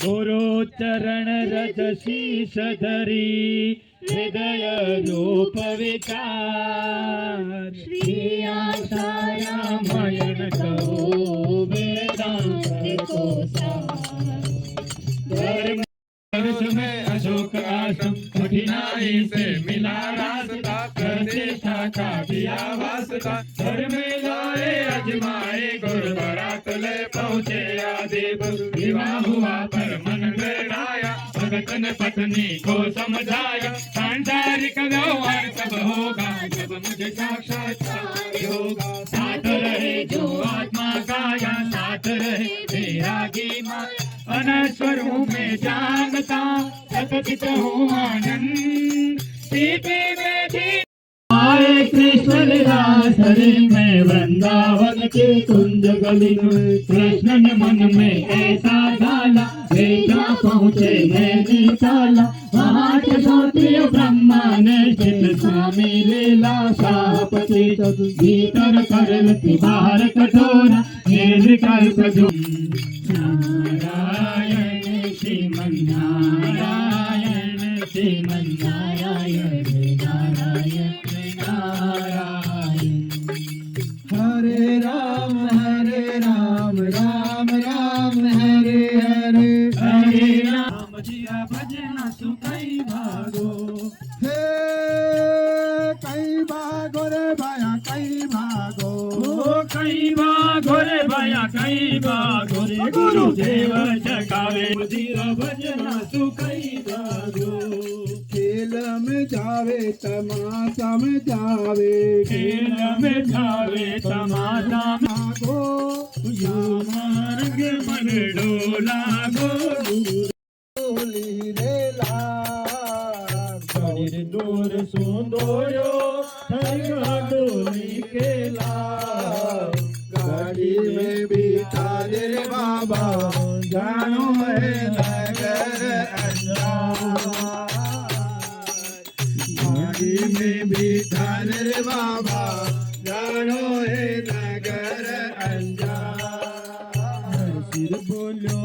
गुरु चरण रज शीश धरी हृदय रूप विचार श्री आशा रामायण कहो वेदांत को सार। धर्म में अशोक आश्रम कठिनाई से मिला रास्ता प्रतिष्ठा का दिया वास्ता घर में लाए अजमाए गुरु बारात ले पहुँचे आदि विवाह हुआ पर मन डराया भगत ने पत्नी को समझाया सांसारिक व्यवहार सब होगा जब मुझे साक्षात्कार होगा साथ रहे जो आत्मा काया साथ रहे वैरागी माया अनश्वर हूँ मैं जानता सतचित हूँ आनंद सीपी में थी आए कृष्ण लीलासरे में वृंदावन के कुंज गली में कृष्ण ने मन में ऐसा डाला बेटा पहुँचे नैनी ताला वहाँ के क्षत्रिय ब्रह्मा ने चित स्वामी लीला शाहपति भीतर करलती बाहर कठोरा निर्विकल्प जो नारायण श्रीमन्नारायण श्रीमन्नारायण नारायण नारायण। हरे राम राम राम हरे हरे हरे राम जिया भजना सुखई भागो हे कई भागो रे भाया कई भागो कई भागो रे भाया कई भागो रे गुरुदेव जगावे जिया भजना सुखई भागो खेल में जावे तमाशा में जावे खेल में जावे तमाशा मागो मार्ग मन डोला गो लीला दूर सुंदोयो डोली केला गाड़ी में बिठा दे बाबा जानो है नगर गाड़ी में बिठा दे बाबा जानो है नगर अंजार सिर बोलो